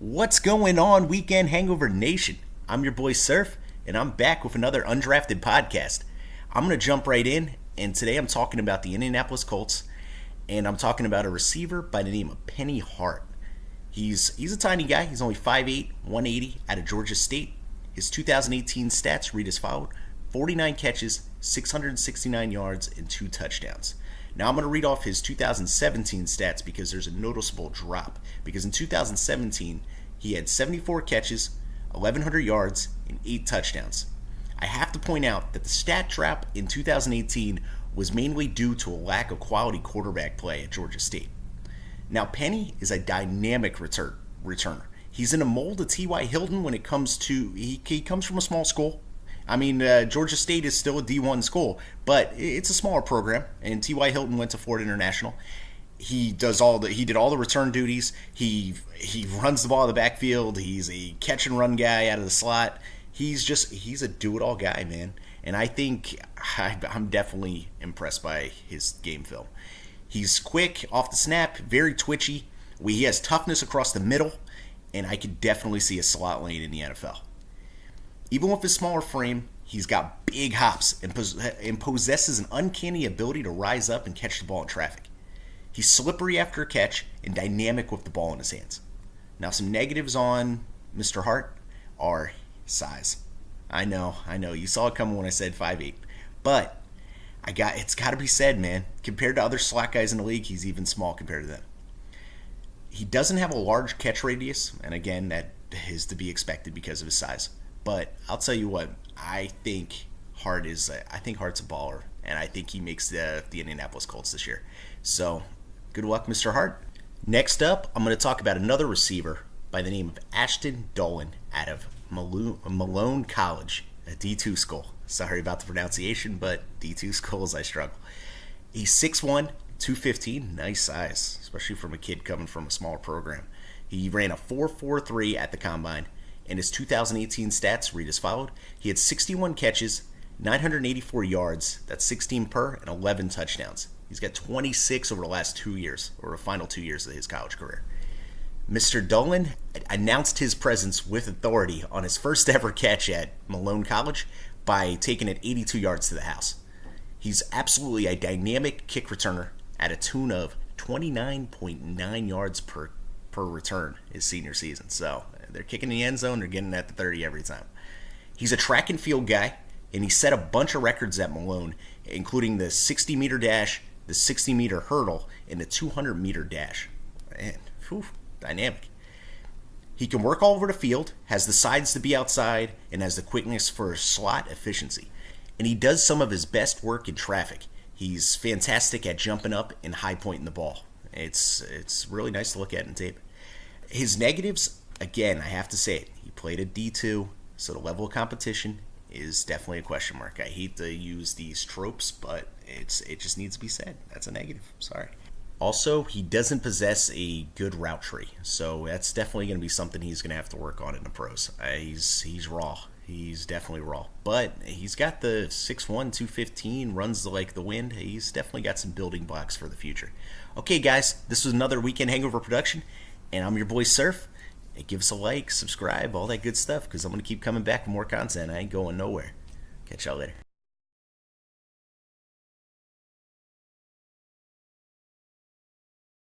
What's going on, Weekend Hangover Nation? I'm your boy Surf, and I'm back with another Undrafted podcast. I'm going to jump right in, and today I'm talking about the Indianapolis Colts, and I'm talking about a receiver by the name of Penny Hart. He's a tiny guy. He's only 5'8", 180 out of Georgia State. His 2018 stats read as followed: 49 catches, 669 yards, and 2 touchdowns. Now I'm going to read off his 2017 stats because there's a noticeable drop. Because in 2017, he had 74 catches, 1,100 yards, and 8 touchdowns. I have to point out that the stat drop in 2018 was mainly due to a lack of quality quarterback play at Georgia State. Now Penny is a dynamic returner. He's in a mold of T.Y. Hilton when it comes to, he comes from a small school. I mean, Georgia State is still a D1 school, but it's a smaller program, and T.Y. Hilton went to Florida International. He did all the return duties. He runs the ball in the backfield. He's a catch and run guy out of the slot. He's a do-it-all guy, man. And I think I'm definitely impressed by his game film. He's quick off the snap, very twitchy. He has toughness across the middle, and I could definitely see a slot lane in the NFL. Even with his smaller frame, he's got big hops and possesses an uncanny ability to rise up and catch the ball in traffic. He's slippery after a catch and dynamic with the ball in his hands. Now, some negatives on Mr. Hart are size. I know, you saw it coming when I said 5'8", but it's got to be said, man. Compared to other slot guys in the league, he's even small compared to them. He doesn't have a large catch radius, and again, that is to be expected because of his size. But I'll tell you what, I think Hart's a baller, and I think he makes the Indianapolis Colts this year. So, good luck, Mr. Hart. Next up, I'm going to talk about another receiver by the name of Ashton Dolan out of Malone College, a D2 school. Sorry about the pronunciation, but D2 schools, I struggle. He's 6'1", 215, nice size, especially from a kid coming from a smaller program. He ran a 4.43 at the combine. And his 2018 stats read as followed. He had 61 catches, 984 yards, that's 16 per, and 11 touchdowns. He's got 26 over the last 2 years, or the final 2 years of his college career. Mr. Dolan announced his presence with authority on his first ever catch at Malone College by taking it 82 yards to the house. He's absolutely a dynamic kick returner at a tune of 29.9 yards per return his senior season. So they're kicking the end zone, they're getting at the 30 every time. He's a track and field guy, and he set a bunch of records at Malone, including the 60-meter dash, the 60-meter hurdle, and the 200-meter dash. Man, dynamic. He can work all over the field, has the sides to be outside, and has the quickness for slot efficiency. And he does some of his best work in traffic. He's fantastic at jumping up and high pointing the ball. It's really nice to look at in tape. His negatives, again, I have to say it. He played at D2, so the level of competition is definitely a question mark. I hate to use these tropes, but it just needs to be said. That's a negative. Sorry. Also, he doesn't possess a good route tree, so that's definitely going to be something he's going to have to work on in the pros. He's raw. He's definitely raw. But he's got the 6'1", 215, runs like the wind. He's definitely got some building blocks for the future. Okay, guys, this was another Weekend Hangover production, and I'm your boy Surf. And give us a like, subscribe, all that good stuff, because I'm going to keep coming back with more content. I ain't going nowhere. Catch y'all later.